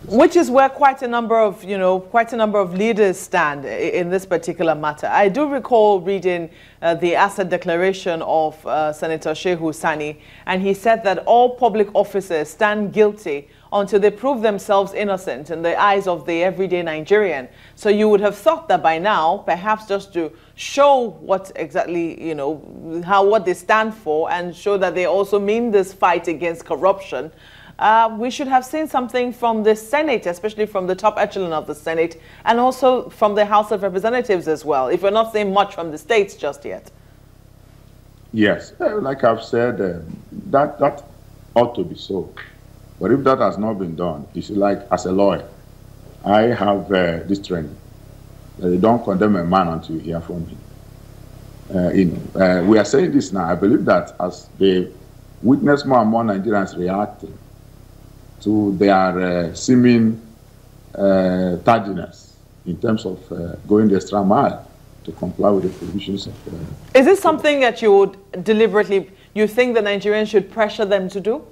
Which is where quite a number of, quite a number of leaders stand in this particular matter. I do recall reading the asset declaration of Senator Shehu Sani, and he said that all public officers stand guilty until they prove themselves innocent in the eyes of the everyday Nigerian. So you would have thought that by now, perhaps just to show what exactly, what they stand for and show that they also mean this fight against corruption, we should have seen something from the Senate, especially from the top echelon of the Senate, and also from the House of Representatives as well, if we're not seeing much from the states just yet. Yes, like I've said, that ought to be so. But if that has not been done, it's like, as a lawyer, I have this training. You don't condemn a man until you hear from him. We are saying this now. I believe that as they witness more and more Nigerians reacting to their seeming tardiness in terms of going the extra mile to comply with the provisions of... Is this something that you would deliberately, you think the Nigerians should pressure them to do?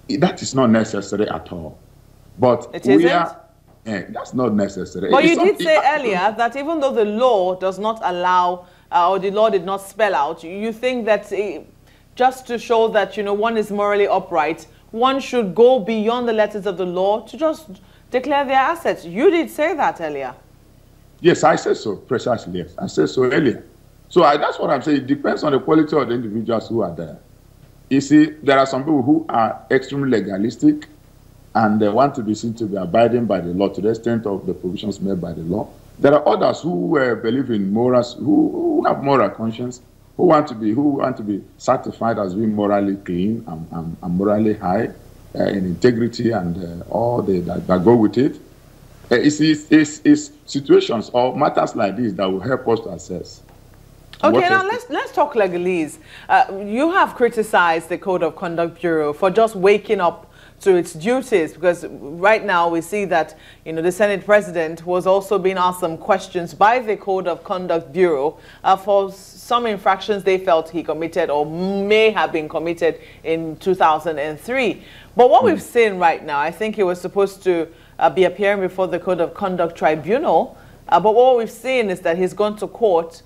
That is not necessary at all. But it isn't? That's not necessary. But you did say earlier that even though the law does not allow, or the law did not spell out, you think that just to show that, one is morally upright, one should go beyond the letters of the law to just declare their assets. You did say that earlier. Yes, I said so, precisely, yes. I said so earlier. So that's what I'm saying. It depends on the quality of the individuals who are there. You see, there are some people who are extremely legalistic and they want to be seen to be abiding by the law to the extent of the provisions made by the law. There are others who believe in morals, who have moral conscience, who want to be certified as being morally clean and morally high in integrity and all that go with it. It's situations or matters like this that will help us to assess. Okay, now let's talk legalese. You have criticized the Code of Conduct Bureau for just waking up to its duties, because right now we see that the Senate President was also being asked some questions by the Code of Conduct Bureau for some infractions they felt he committed or may have been committed in 2003. But what we've seen right now, I think he was supposed to be appearing before the Code of Conduct Tribunal, but what we've seen is that he's gone to court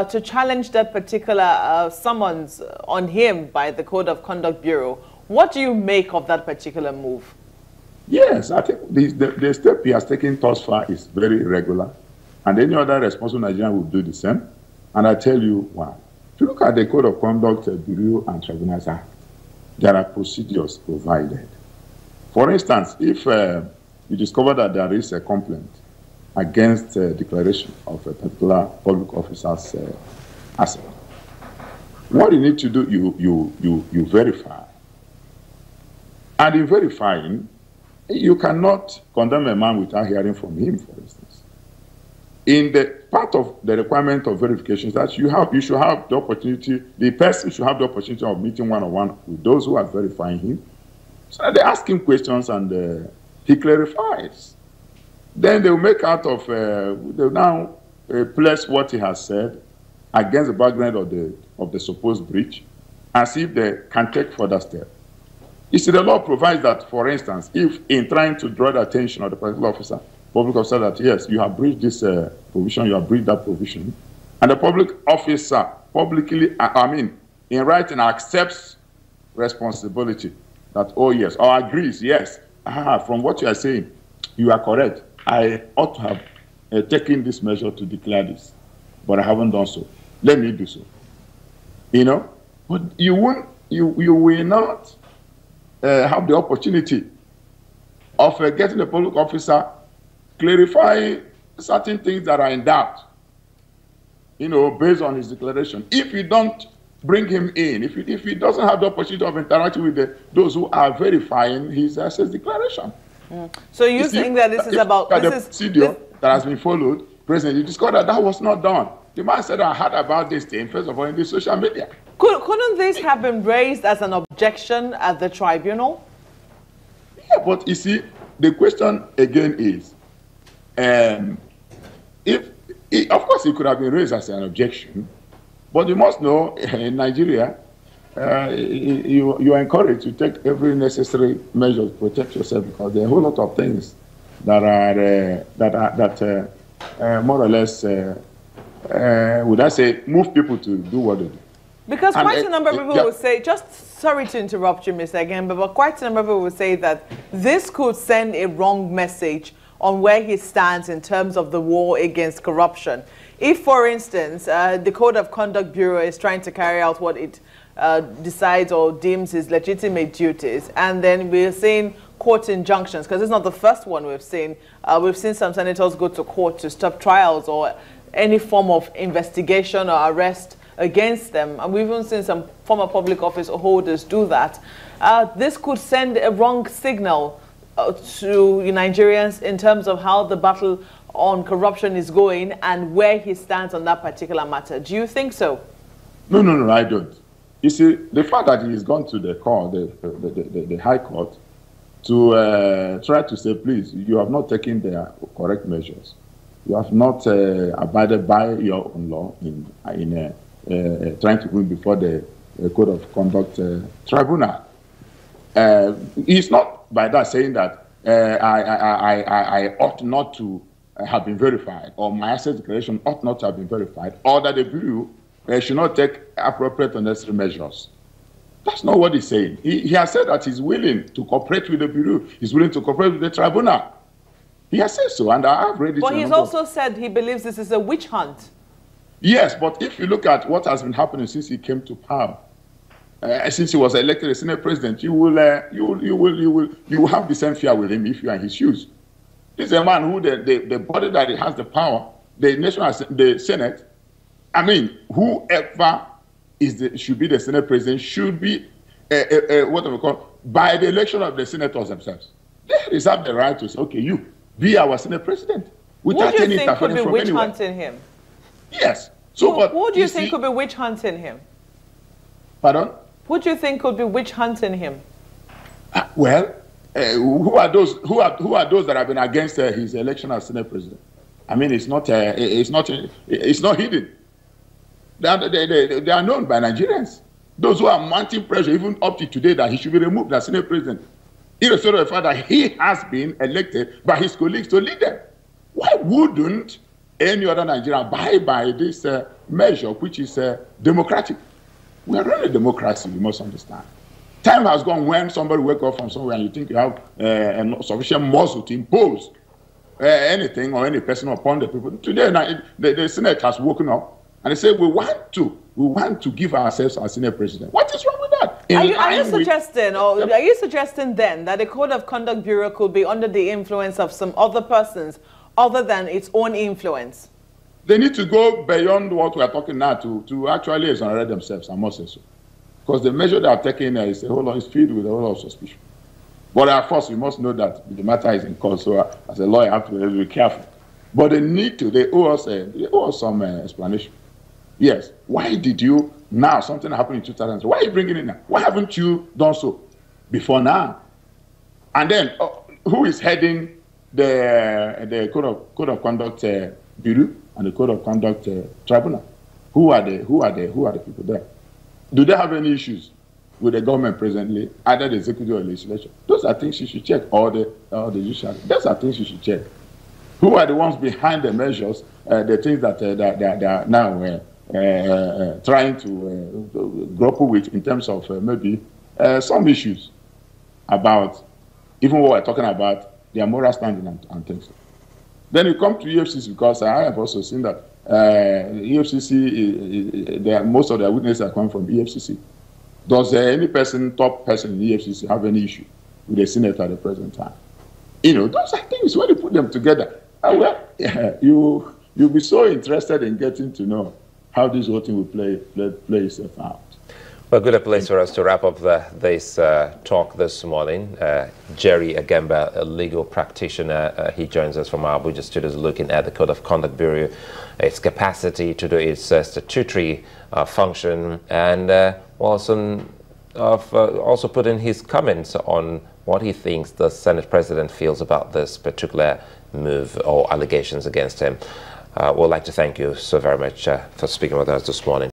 to challenge that particular summons on him by the Code of Conduct Bureau. What do you make of that particular move? Yes, I think the step he has taken thus far is very irregular, and any other responsible Nigerian will do the same. And I tell you why. If you look at the Code of Conduct Bureau and Tribunals Act, there are procedures provided. For instance, if you discover that there is a complaint against declaration of a particular public officer's asset, what you need to do, you verify. And in verifying, you cannot condemn a man without hearing from him, for instance. In the part of the requirement of verification that you should have the opportunity, the person should have the opportunity of meeting one-on-one with those who are verifying him. So they ask him questions and he clarifies. Then they will make out of, they'll now place what he has said against the background of the supposed breach and see if they can take further steps. You see, the law provides that, for instance, if in trying to draw the attention of the particular officer, public officer, that yes, you have breached this provision, you have breached that provision, and the public officer publicly, in writing, accepts responsibility that, oh yes, or agrees, yes, from what you are saying, you are correct. I ought to have taken this measure to declare this, but I haven't done so. Let me do so. But you will not have the opportunity of getting the public officer clarify certain things that are in doubt, based on his declaration. If you don't bring him in, if he doesn't have the opportunity of interacting with those who are verifying his asset declaration. So you think that this is about the procedure that has been followed, President, you discovered that was not done. The man said, I heard about this thing, first of all, in the social media. Couldn't this have been raised as an objection at the tribunal? Yeah, but you see, the question again is, of course it could have been raised as an objection, but you must know in Nigeria, you are encouraged to take every necessary measure to protect yourself, because there are a whole lot of things that are more or less, would I say, move people to do what they do. Because quite a number of people will say, just sorry to interrupt you, Mr. Egemba, but quite a number of people will say that this could send a wrong message on where he stands in terms of the war against corruption. If, for instance, the Code of Conduct Bureau is trying to carry out what it decides or deems his legitimate duties, and then we're seeing court injunctions, because it's not the first one we've seen. We've seen some senators go to court to stop trials or any form of investigation or arrest against them, and we've even seen some former public office holders do that. This could send a wrong signal to Nigerians in terms of how the battle on corruption is going and where he stands on that particular matter. Do you think so? No, I don't. You see, the fact that he's gone to the court, the High Court, to try to say, please, you have not taken the correct measures. You have not abided by your own law in trying to bring before the Code of Conduct Tribunal. It's not by that saying that I ought not to have been verified, or my asset declaration ought not to have been verified, or that the Bureau should not take appropriate and necessary measures. That's not what he's saying. He has said that he's willing to cooperate with the Bureau. He's willing to cooperate with the Tribunal. He has said so, and I have read it. But he's also said he believes this is a witch hunt. Yes, but if you look at what has been happening since he came to power, since he was elected as Senate President, you will have the same fear with him if you are in his shoes. This is a man who the body that has the power, the Senate. I mean, whoever should be the Senate President should be what we call by the election of the senators themselves. They reserve the right to say, okay, you be our Senate President without any interference from anyone. Who do you think could be witch hunting him? Yes. So, who do you think could be witch hunting him? Pardon? Who do you think could be witch hunting him? Well, who are those? Who are those that have been against his election as Senate President? I mean, it's not hidden. They are known by Nigerians. Those who are mounting pressure, even up to today, that he should be removed as Senate President, irrespective of the fact that he has been elected by his colleagues to lead them. Why wouldn't any other Nigerian abide by this measure, which is democratic? We are running a democracy, we must understand. Time has gone when somebody wakes up from somewhere and you think you have sufficient muscle to impose anything or any person upon the people. Today, the Senate has woken up and they say, we want to give ourselves as Senate President. What is wrong with that? Are you suggesting then that the Code of Conduct Bureau could be under the influence of some other persons other than its own influence? They need to go beyond what we are talking now to actually exonerate themselves, I must say so. Because the measure they are taking is filled with a whole lot of suspicion. But of course, you must know that the matter is in court, so as a lawyer, I have to be careful. But they owe us some explanation. Yes, why did you, now something happened in 2003, why are you bringing it now? Why haven't you done so before now? And then, who is heading the Code of Conduct Bureau and the Code of Conduct Tribunal? Who are the people there? Do they have any issues with the government presently, either the executive or legislature? Those are things you should check, or the judiciary. Those are things you should check. Who are the ones behind the measures, the things that they are now trying to grapple with in terms of maybe some issues about even what we're talking about, their moral standing and things. Then you come to EFCC, because I have also seen that EFCC, most of their witnesses are coming from EFCC. Does any top person in EFCC have any issue with the Senate at the present time? You know, those are things, when you put them together, you'll be so interested in getting to know how this whole thing will play itself out. Well, good place for us to wrap up this talk this morning. Jerry Egemba, a legal practitioner, he joins us from our Abuja studios, looking at the Code of Conduct Bureau, its capacity to do its statutory function, and also put in his comments on what he thinks the Senate President feels about this particular move or allegations against him. We'd like to thank you so very much for speaking with us this morning.